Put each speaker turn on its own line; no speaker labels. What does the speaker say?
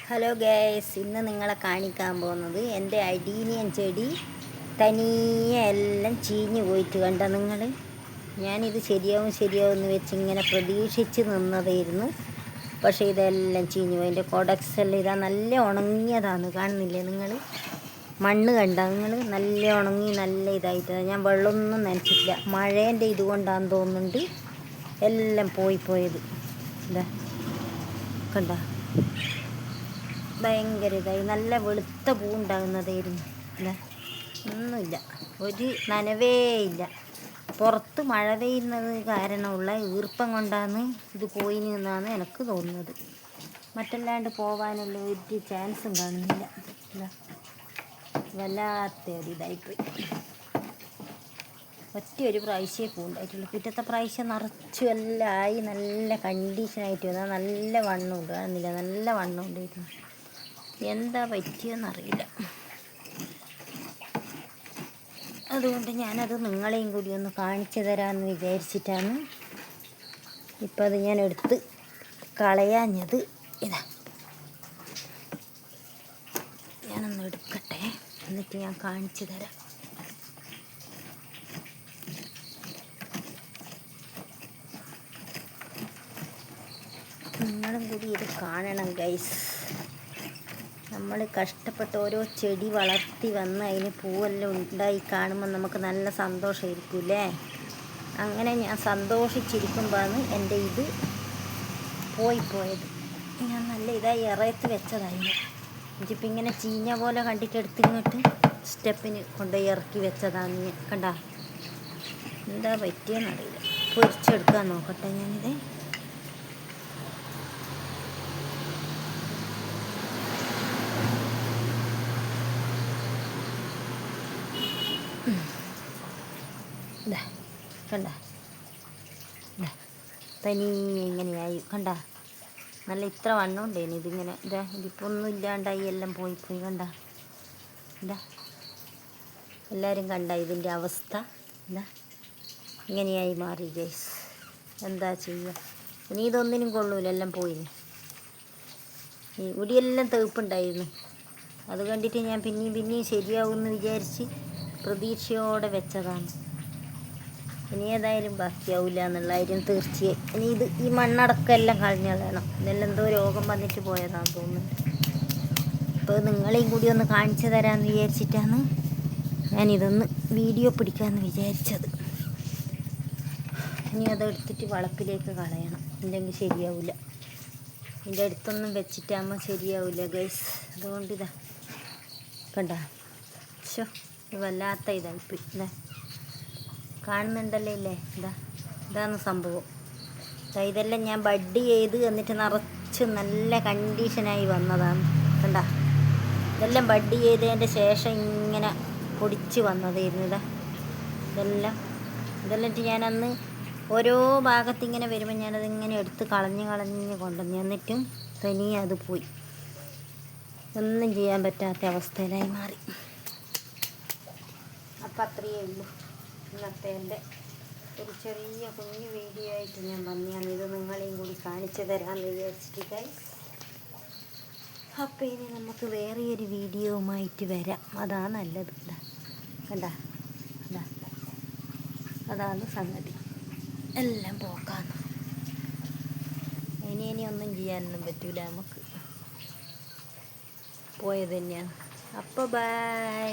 Hello guys, ഇന്ന് നിങ്ങളെ കാണിക്കാൻ പോകുന്നത് എൻ്റെ അഡീനിയൻ ചെടി തനിയെ എല്ലാം ചീഞ്ഞു പോയിട്ട് കണ്ട നിങ്ങൾ. ഞാനിത് ശരിയാവും എന്ന് വെച്ച് ഇങ്ങനെ പ്രതീക്ഷിച്ച് നിന്നതായിരുന്നു. പക്ഷേ ഇതെല്ലാം ചീഞ്ഞു പോയി. എൻ്റെ കൊടക്സെല്ലാം ഇതാ നല്ല ഉണങ്ങിയതാണ്, കാണുന്നില്ലേ നിങ്ങൾ? മണ്ണ് കണ്ട നിങ്ങൾ? നല്ല ഉണങ്ങി നല്ല ഇതായിട്ട്. ഞാൻ വെള്ളമൊന്നും നനച്ചിട്ടില്ല, മഴേൻ്റെ ഇതുകൊണ്ടാന്ന് തോന്നുന്നുണ്ട് എല്ലാം പോയത്. ഇതാ കണ്ട, ഭയങ്കര ഇതായി. നല്ല വെളുത്ത പൂ ഉണ്ടാകുന്നതായിരുന്നു. അല്ലേ, ഒന്നുമില്ല, ഒരു നനവേ ഇല്ല. പുറത്ത് മഴ പെയ്യുന്നത് കാരണമുള്ള ഈർപ്പം കൊണ്ടാണ് ഇത് പോയി എന്നാണ് എനിക്ക് തോന്നുന്നത്. മറ്റല്ലാണ്ട് പോകാനുള്ള ഒരു ചാൻസും കാണുന്നില്ല. അല്ല, വല്ലാത്ത ഒരിതായിപ്പോയി. ഒരു പ്രാവശ്യമേ പൂണ്ടായിട്ടുള്ളൂ. പിറ്റത്തെ പ്രാവശ്യം നിറച്ചു എല്ലാം ആയി നല്ല കണ്ടീഷനായിട്ട് വന്നാൽ നല്ല വണ്ണമുണ്ട്. കാണുന്നില്ല, നല്ല വണ്ണമുണ്ടായിരുന്നു. എന്താ പറ്റിയെന്നറിയില്ല. അതുകൊണ്ട് ഞാനത് നിങ്ങളെയും കൂടി ഒന്ന് കാണിച്ചു തരാമെന്ന് വിചാരിച്ചിട്ടാണ് ഇപ്പം അത് ഞാൻ എടുത്ത് കളയാഞ്ഞത്. ഇതാ, ഞാനൊന്ന് എടുക്കട്ടെ, എന്നിട്ട് ഞാൻ കാണിച്ചു തരാം. നിങ്ങളും കൂടി ഇത് കാണണം ഗൈസ്. നമ്മൾ കഷ്ടപ്പെട്ട് ഓരോ ചെടി വളർത്തി വന്ന് അതിന് പൂവെല്ലാം ഉണ്ടായി കാണുമ്പോൾ നമുക്ക് നല്ല സന്തോഷമായിരിക്കില്ലേ? അങ്ങനെ ഞാൻ സന്തോഷിച്ചിരിക്കുമ്പോഴാണ് എൻ്റെ ഇത് പോയത്. ഞാൻ നല്ല ഇതായി ഇറയത്ത് വെച്ചതായിരുന്നു. എനിക്കിപ്പോൾ ഇങ്ങനെ ചീഞ്ഞ പോലെ കണ്ടിട്ട് എടുത്തിങ്ങോട്ട് സ്റ്റെപ്പിന് കൊണ്ടുപോയി ഇറക്കി വെച്ചതാണ് ഞാൻ. കണ്ട, എന്താ പറ്റിയെന്നറിയില്ല. പൊരിച്ചെടുക്കാൻ നോക്കട്ടെ ഞാനിത്. ഇതാ കണ്ട, തനിയെ ഇങ്ങനെയായി. കണ്ട, നല്ല ഇത്ര വണ്ണം ഉണ്ടേനി ഇതിങ്ങനെ. ഇതിപ്പോൾ ഒന്നും ഇല്ലാണ്ടായി, എല്ലാം പോയി. കണ്ട, ഇതാ എല്ലാവരും കണ്ട ഇതിൻ്റെ അവസ്ഥ. ഇതാ ഇങ്ങനെയായി മാറി ഗൈസ്. എന്താ ചെയ്യുക? ഇനി ഇതൊന്നിനും കൊള്ളൂല, എല്ലാം പോയി. ഈ മുടിയെല്ലാം തെളുപ്പുണ്ടായിരുന്നു. അത് കണ്ടിട്ട് ഞാൻ പിന്നെയും ശരിയാവുമെന്ന് വിചാരിച്ച് പ്രതീക്ഷയോടെ വെച്ചതാണ്. ഇനി ഏതായാലും ബാക്കിയാവില്ല എന്നുള്ള കാര്യം തീർച്ചയായും. ഇനി ഈ മണ്ണടക്കം എല്ലാം കളഞ്ഞളയണം. ഇതെല്ലാം എന്തോ രോഗം വന്നിട്ട് പോയതാണെന്ന് തോന്നുന്നുണ്ട്. ഇപ്പോൾ നിങ്ങളെയും കൂടി ഒന്ന് കാണിച്ചു തരാമെന്ന് വിചാരിച്ചിട്ടാണ് ഞാനിതൊന്ന് വീഡിയോ പിടിക്കാമെന്ന് വിചാരിച്ചത്. ഇനി അതെടുത്തിട്ട് വളപ്പിലേക്ക് കളയണം, ഇല്ലെങ്കിൽ ശരിയാവില്ല. ഇതിൻ്റെ അടുത്തൊന്നും വെച്ചിട്ടാകുമ്പോൾ ശരിയാവില്ല ഗൈസ്. അതുകൊണ്ട് ഇതാ കണ്ട, വല്ലാത്ത ഇതായിപ്പോയി. ഇതാ കാണുന്നുണ്ടല്ലോ ഇല്ലേ? ഇതാണ് സംഭവം. ഇതെല്ലാം ഞാൻ ബഡ് ചെയ്ത് എന്നിട്ട് നിറച്ച് നല്ല കണ്ടീഷനായി വന്നതാണ്. കണ്ട, ഇതെല്ലാം ബഡ് ചെയ്തതിൻ്റെ ശേഷം ഇങ്ങനെ പൊടിച്ച് വന്നതായിരുന്നു. ഇതെല്ലാം ഞാനന്ന് ഓരോ ഭാഗത്തിങ്ങനെ വരുമ്പോൾ ഞാനതിങ്ങനെ എടുത്ത് കളഞ്ഞ് കൊണ്ടുവന്നു. എന്നിട്ടും തനിയെ അത് പോയി. ഒന്നും ചെയ്യാൻ പറ്റാത്ത അവസ്ഥയിലായി മാറി. അപ്പം അത്രയേ ഉള്ളൂ ഇന്നത്തെ എൻ്റെ ഒരു ചെറിയ കുഞ്ഞു വീഡിയോ ആയിട്ട് ഞാൻ വന്നതാണ്. ഇത് നിങ്ങളെയും കൂടി കാണിച്ചു തരാമെന്ന് വിചാരിച്ചിട്ട് ഗൈസ്. അപ്പം ഇനി നമുക്ക് വേറെയൊരു വീഡിയോവുമായിട്ട് വരാം. അതാണ് നല്ലത്. കണ്ട, അതാണ് സംഗതി. എല്ലാം പോക്കാന്ന്. ഇനി ഒന്നും ചെയ്യാനൊന്നും പറ്റൂല, നമുക്ക് പോയത് തന്നെയാണ്. അപ്പോൾ ബൈ.